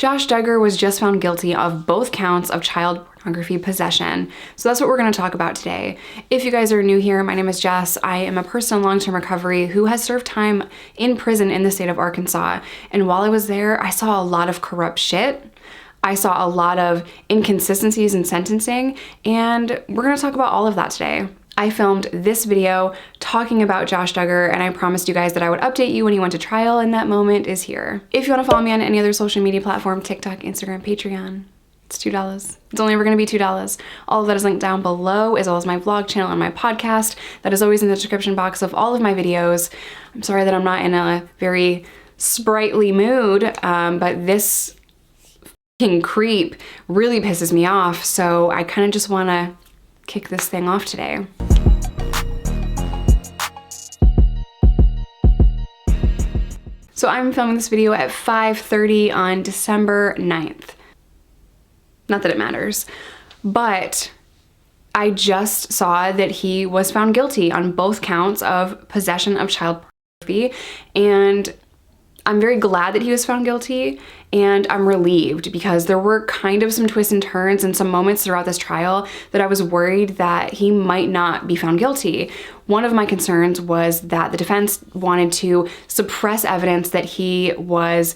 Josh Duggar was just found guilty of both counts of child pornography possession. So that's what we're going to talk about today. If you guys are new here, my name is Jess. I am a person in long-term recovery who has served time in prison in the state of Arkansas. And while I was there, I saw a lot of corrupt shit. I saw a lot of inconsistencies in sentencing, and we're going to talk about all of that today. I filmed this video talking about Josh Duggar, and I promised you guys that I would update you when he went to trial, and that moment is here. If you want to follow me on any other social media platform, TikTok, Instagram, Patreon, it's $2. It's only ever going to be $2. All of that is linked down below, as well as my vlog channel and my podcast. That is always in the description box of all of my videos. I'm sorry that I'm not in a very sprightly mood, but this fucking creep really pisses me off, so I kind of just want to kick this thing off today. So I'm filming this video at 5:30 on December 9th. Not that it matters, but I just saw that he was found guilty on both counts of possession of child pornography, and I'm very glad that he was found guilty, and I'm relieved because there were kind of some twists and turns and some moments throughout this trial that I was worried that he might not be found guilty. One of my concerns was that the defense wanted to suppress evidence that he was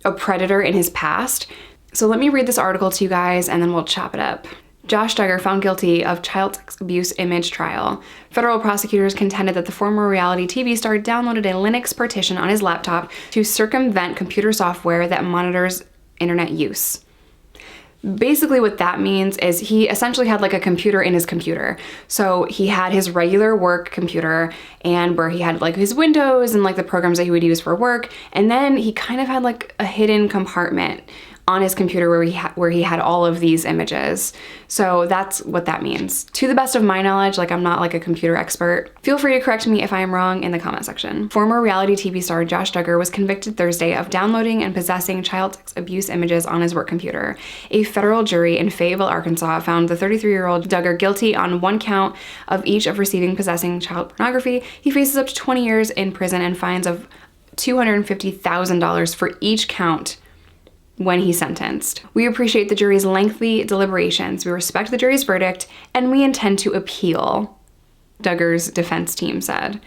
a predator in his past. So let me read this article to you guys and then we'll chop it up. Josh Duggar found guilty of child sex abuse image trial. Federal prosecutors contended that the former reality TV star downloaded a Linux partition on his laptop to circumvent computer software that monitors internet use. Basically what that means is he essentially had like a computer in his computer. So he had his regular work computer and where he had like his Windows and like the programs that he would use for work. And then he kind of had like a hidden compartment on his computer where he had all of these images. So that's what that means. To the best of my knowledge, like I'm not like a computer expert. Feel free to correct me if I am wrong in the comment section. Former reality TV star Josh Duggar was convicted Thursday of downloading and possessing child sex abuse images on his work computer. A federal jury in Fayetteville, Arkansas found the 33-year-old Duggar guilty on one count of each of receiving possessing child pornography. He faces up to 20 years in prison and fines of $250,000 for each count when he's sentenced. We appreciate the jury's lengthy deliberations. We respect the jury's verdict, and we intend to appeal, Duggar's defense team said.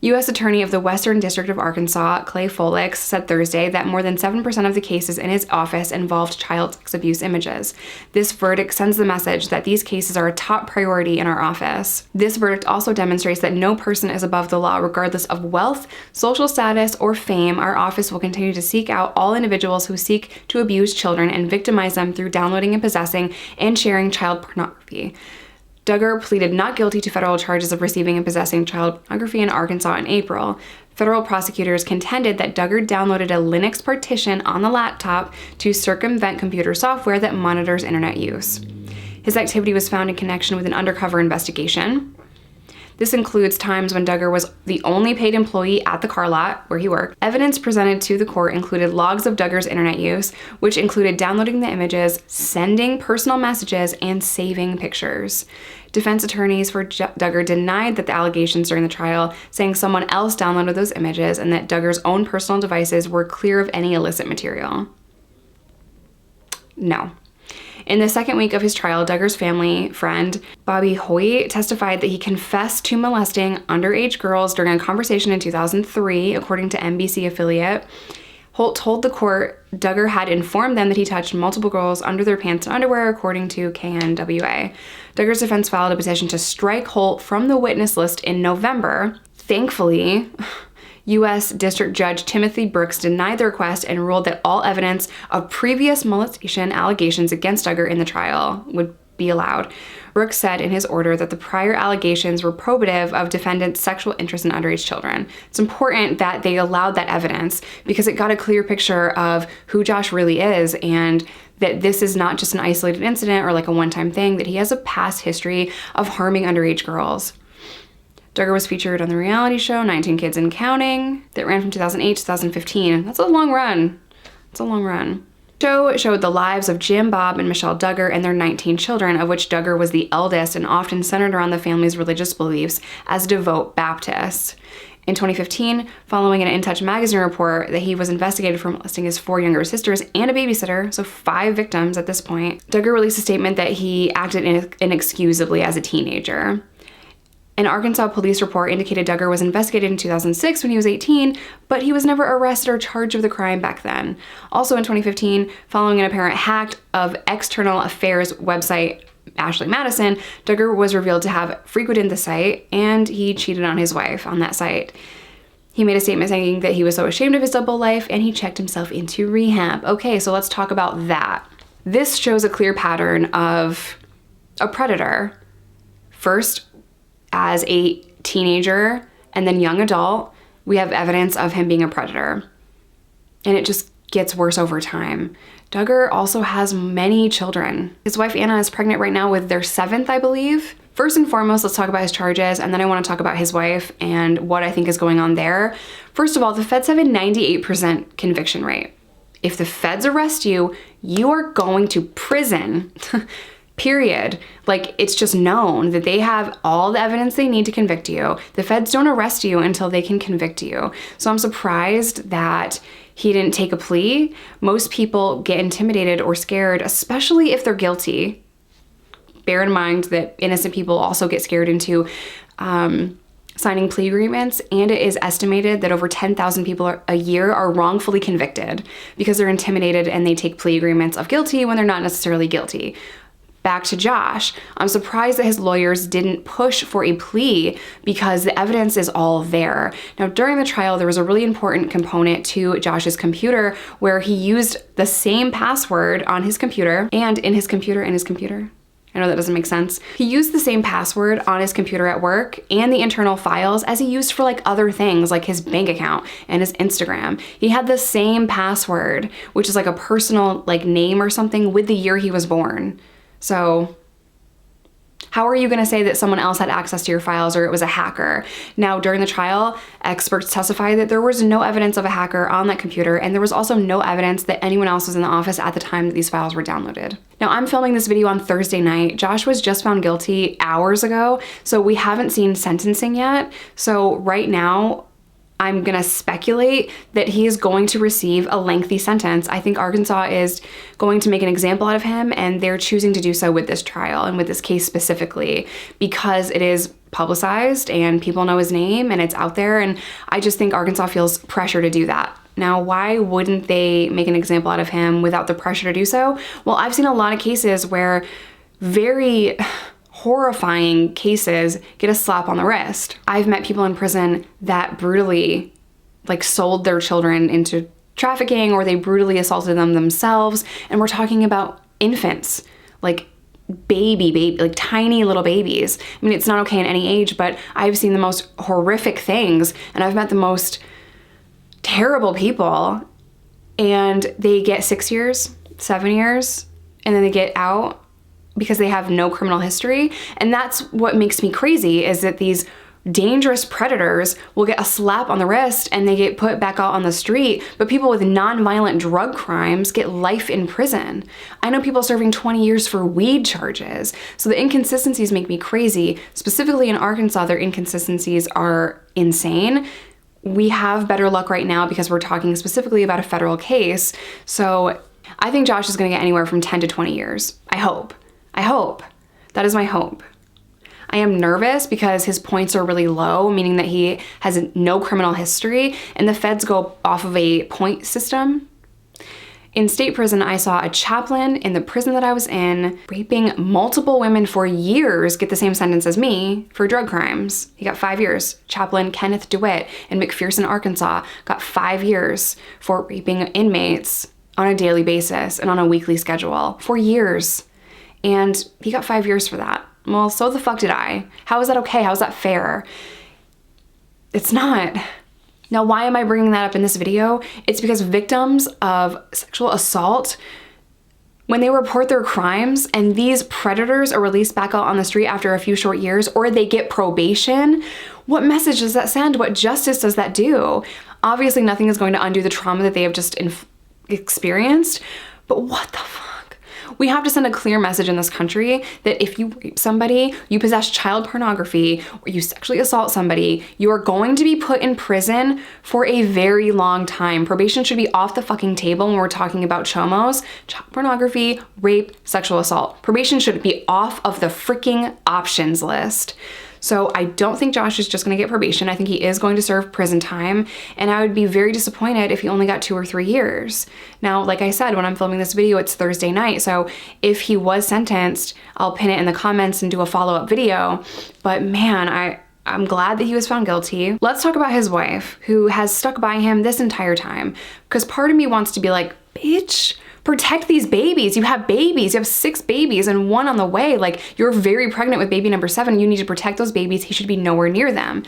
U.S. Attorney of the Western District of Arkansas, Clay Folix, said Thursday that more than 7% of the cases in his office involved child sex abuse images. This verdict sends the message that these cases are a top priority in our office. This verdict also demonstrates that no person is above the law regardless of wealth, social status, or fame. Our office will continue to seek out all individuals who seek to abuse children and victimize them through downloading and possessing and sharing child pornography. Duggar pleaded not guilty to federal charges of receiving and possessing child pornography in Arkansas in April. Federal prosecutors contended that Duggar downloaded a Linux partition on the laptop to circumvent computer software that monitors internet use. His activity was found in connection with an undercover investigation. This includes times when Duggar was the only paid employee at the car lot where he worked. Evidence presented to the court included logs of Duggar's internet use, which included downloading the images, sending personal messages, and saving pictures. Defense attorneys for Duggar denied that the allegations during the trial, saying someone else downloaded those images and that Duggar's own personal devices were clear of any illicit material. No. In the second week of his trial, Duggar's family friend, Bobby Hoyt, testified that he confessed to molesting underage girls during a conversation in 2003, according to NBC affiliate. Holt told the court Duggar had informed them that he touched multiple girls under their pants and underwear, according to KNWA. Duggar's defense filed a petition to strike Holt from the witness list in November. Thankfully, U.S. District Judge Timothy Brooks denied the request and ruled that all evidence of previous molestation allegations against Duggar in the trial would be allowed. Brooks said in his order that the prior allegations were probative of defendant's sexual interest in underage children. It's important that they allowed that evidence because it got a clear picture of who Josh really is and that this is not just an isolated incident or like a one-time thing, that he has a past history of harming underage girls. Duggar was featured on the reality show 19 Kids and Counting that ran from 2008 to 2015. That's a long run. It's a long run. The show showed the lives of Jim, Bob, and Michelle Duggar and their 19 children, of which Duggar was the eldest and often centered around the family's religious beliefs as devout Baptists. In 2015, following an In Touch magazine report that he was investigated for molesting his 4 younger sisters and a babysitter, so 5 victims at this point, Duggar released a statement that he acted inexcusably as a teenager. An Arkansas police report indicated Duggar was investigated in 2006 when he was 18, but he was never arrested or charged with the crime back then. Also in 2015, following an apparent hack of external affairs website Ashley Madison, Duggar was revealed to have frequented the site, and he cheated on his wife on that site. He made a statement saying that he was so ashamed of his double life and he checked himself into rehab. Okay, so let's talk about that. This shows a clear pattern of a predator. First, as a teenager and then young adult, we have evidence of him being a predator. And it just gets worse over time. Duggar also has many children. His wife Anna is pregnant right now with their 7th, I believe. First and foremost, let's talk about his charges, and then I want to talk about his wife and what I think is going on there. First of all, the feds have a 98% conviction rate. If the feds arrest you, you are going to prison. Period. Like, it's just known that they have all the evidence they need to convict you. The feds don't arrest you until they can convict you. So I'm surprised that he didn't take a plea. Most people get intimidated or scared, especially if they're guilty. Bear in mind that innocent people also get scared into signing plea agreements, and it is estimated that over 10,000 people a year are wrongfully convicted because they're intimidated and they take plea agreements of guilty when they're not necessarily guilty. Back to Josh, I'm surprised that his lawyers didn't push for a plea because the evidence is all there. Now, during the trial, there was a really important component to Josh's computer where he used the same password on his computer and in his computer. I know that doesn't make sense. He used the same password on his computer at work and the internal files as he used for like other things like his bank account and his Instagram. He had the same password, which is like a personal like name or something with the year he was born. So how are you going to say that someone else had access to your files or it was a hacker? Now, during the trial, experts testified that there was no evidence of a hacker on that computer, and there was also no evidence that anyone else was in the office at the time that these files were downloaded. Now, I'm filming this video on Thursday night. Josh was just found guilty hours ago, so we haven't seen sentencing yet. So right now, I'm gonna speculate that he is going to receive a lengthy sentence. I think Arkansas is going to make an example out of him, and they're choosing to do so with this trial and with this case specifically because it is publicized and people know his name and it's out there, and I just think Arkansas feels pressure to do that. Now, why wouldn't they make an example out of him without the pressure to do so? Well, I've seen a lot of cases where very horrifying cases get a slap on the wrist. I've met people in prison that brutally like sold their children into trafficking, or they brutally assaulted them themselves. And we're talking about infants, like baby, like tiny little babies. I mean, it's not okay in any age, but I've seen the most horrific things and I've met the most terrible people, and they get 6 years, 7 years, and then they get out because they have no criminal history. And that's what makes me crazy, is that these dangerous predators will get a slap on the wrist and they get put back out on the street, but people with non-violent drug crimes get life in prison. I know people serving 20 years for weed charges. So the inconsistencies make me crazy. Specifically in Arkansas, their inconsistencies are insane. We have better luck right now because we're talking specifically about a federal case. So I think Josh is gonna get anywhere from 10 to 20 years. I hope. That is my hope. I am nervous because his points are really low, meaning that he has no criminal history, and the feds go off of a point system. In state prison, I saw a chaplain in the prison that I was in raping multiple women for years get the same sentence as me for drug crimes. He got 5 years. Chaplain Kenneth DeWitt in McPherson, Arkansas got 5 years for raping inmates on a daily basis and on a weekly schedule for years. And he got 5 years for that. Well, so the fuck did I. How is that okay? How is that fair? It's not. Now, why am I bringing that up in this video? It's because victims of sexual assault, when they report their crimes and these predators are released back out on the street after a few short years, or they get probation, what message does that send? What justice does that do? Obviously, nothing is going to undo the trauma that they have just experienced, but what the fuck? We have to send a clear message in this country that if you rape somebody, you possess child pornography, or you sexually assault somebody, you are going to be put in prison for a very long time. Probation should be off the fucking table when we're talking about chomos, child pornography, rape, sexual assault. Probation should be off of the freaking options list. So I don't think Josh is just gonna get probation. I think he is going to serve prison time, and I would be very disappointed if he only got 2 or 3 years. Now, like I said, when I'm filming this video, it's Thursday night, so if he was sentenced, I'll pin it in the comments and do a follow-up video. But man, I'm glad that he was found guilty. Let's talk about his wife, who has stuck by him this entire time, because part of me wants to be like, bitch, protect these babies. You have babies. You have 6 babies and 1 on the way. Like, you're very pregnant with baby number 7. You need to protect those babies. He should be nowhere near them.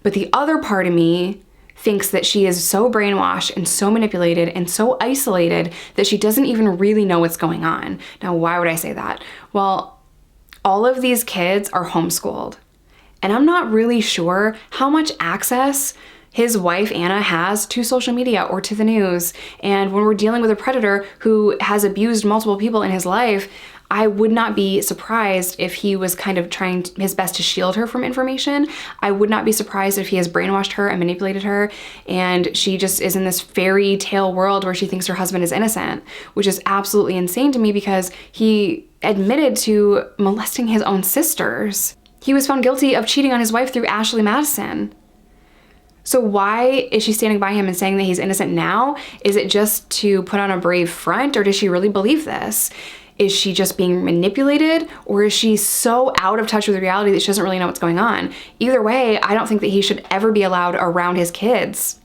But the other part of me thinks that she is so brainwashed and so manipulated and so isolated that she doesn't even really know what's going on. Now, why would I say that? Well, all of these kids are homeschooled, and I'm not really sure how much access his wife, Anna, has to social media or to the news. And when we're dealing with a predator who has abused multiple people in his life, I would not be surprised if he was kind of trying his best to shield her from information. I would not be surprised if he has brainwashed her and manipulated her, and she just is in this fairy tale world where she thinks her husband is innocent, which is absolutely insane to me because he admitted to molesting his own sisters. He was found guilty of cheating on his wife through Ashley Madison. So why is she standing by him and saying that he's innocent now? Is it just to put on a brave front, or does she really believe this? Is she just being manipulated, or is she so out of touch with reality that she doesn't really know what's going on? Either way, I don't think that he should ever be allowed around his kids.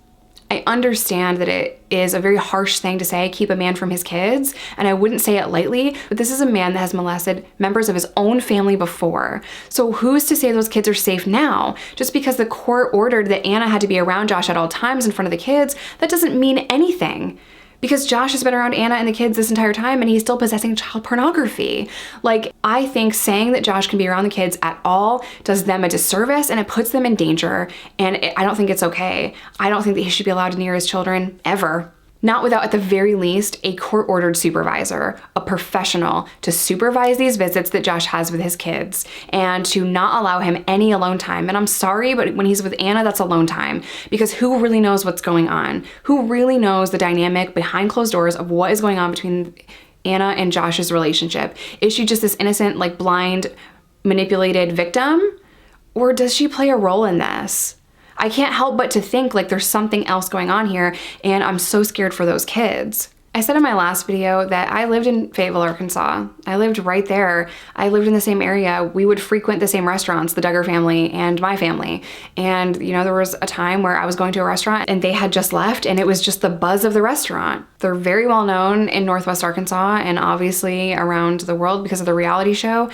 I understand that it is a very harsh thing to say, keep a man from his kids, and I wouldn't say it lightly, but this is a man that has molested members of his own family before. So who's to say those kids are safe now? Just because the court ordered that Anna had to be around Josh at all times in front of the kids, that doesn't mean anything. Because Josh has been around Anna and the kids this entire time, and he's still possessing child pornography. Like, I think saying that Josh can be around the kids at all does them a disservice, and it puts them in danger, and I don't think it's okay. I don't think that he should be allowed near his children, ever. Not without, at the very least, a court-ordered supervisor, a professional, to supervise these visits that Josh has with his kids and to not allow him any alone time. And I'm sorry, but when he's with Anna, that's alone time, because who really knows what's going on? Who really knows the dynamic behind closed doors of what is going on between Anna and Josh's relationship? Is she just this innocent, like, blind, manipulated victim? Or does she play a role in this? I can't help but to think like there's something else going on here, and I'm so scared for those kids. I said in my last video that I lived in Fayetteville, Arkansas. I lived right there. I lived in the same area. We would frequent the same restaurants, the Duggar family and my family. And you know, there was a time where I was going to a restaurant and they had just left, and it was just the buzz of the restaurant. They're very well known in Northwest Arkansas and obviously around the world because of the reality show.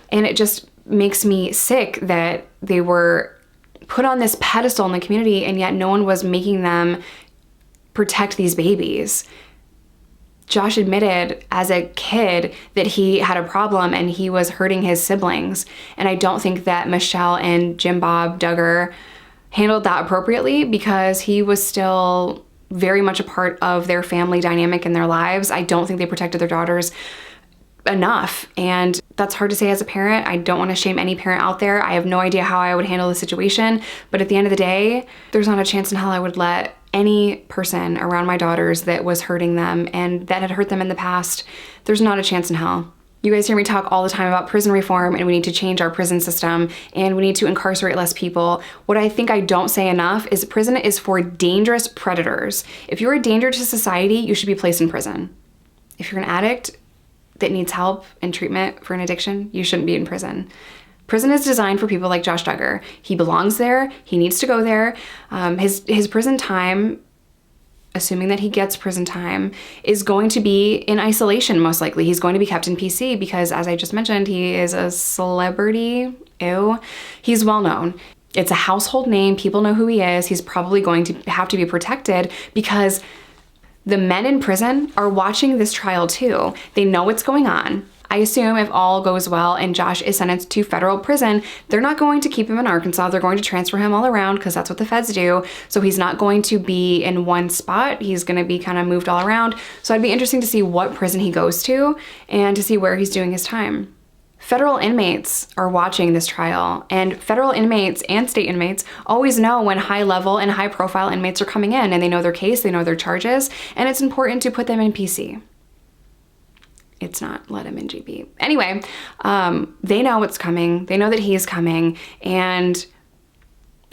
And it just makes me sick that they were put on this pedestal in the community, and yet no one was making them protect these babies. Josh admitted as a kid that he had a problem and he was hurting his siblings. And I don't think that Michelle and Jim Bob Duggar handled that appropriately, because he was still very much a part of their family dynamic in their lives. I don't think they protected their daughters enough, and that's hard to say as a parent. I don't want to shame any parent out there. I have no idea how I would handle the situation, but at the end of the day, there's not a chance in hell I would let any person around my daughters that was hurting them and that had hurt them in the past. There's not a chance in hell. You guys hear me talk all the time about prison reform, and we need to change our prison system, and we need to incarcerate less people. What I think I don't say enough is prison is for dangerous predators. If you're a danger to society, you should be placed in prison. If you're an addict that needs help and treatment for an addiction, you shouldn't be in prison. Prison is designed for people like Josh Duggar. He belongs there. He needs to go there. His prison time, assuming that he gets prison time, is going to be in isolation, most likely. He's going to be kept in PC because, as I just mentioned, he is a celebrity. Ew. He's well known. It's a household name. People know who he is. He's probably going to have to be protected because the men in prison are watching this trial too. They know what's going on. I assume if all goes well and Josh is sentenced to federal prison, they're not going to keep him in Arkansas. They're going to transfer him all around because that's what the feds do. So he's not going to be in one spot. He's going to be kind of moved all around. So it'd be interesting to see what prison he goes to and to see where he's doing his time. Federal inmates are watching this trial, and federal inmates and state inmates always know when high-level and high-profile inmates are coming in, and they know their case, they know their charges, and it's important to put them in PC. It's not let him in GB. Anyway, they know what's coming. They know that he's coming, and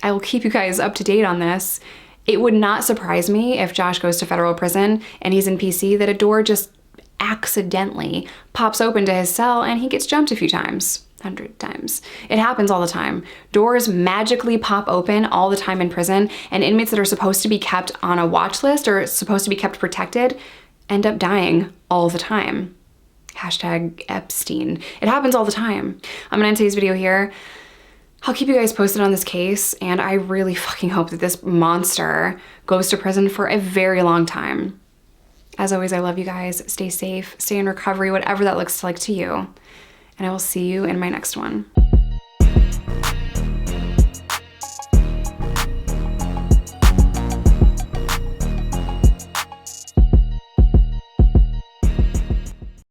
I will keep you guys up to date on this. It would not surprise me if Josh goes to federal prison and he's in PC that a door just accidentally pops open to his cell and he gets jumped a few times, 100 times. It happens all the time. Doors magically pop open all the time in prison, and inmates that are supposed to be kept on a watch list or supposed to be kept protected end up dying all the time. Hashtag Epstein. It happens all the time. I'm gonna end today's video here. I'll keep you guys posted on this case, and I really fucking hope that this monster goes to prison for a very long time. As always, I love you guys. Stay safe, stay in recovery, whatever that looks like to you. And I will see you in my next one.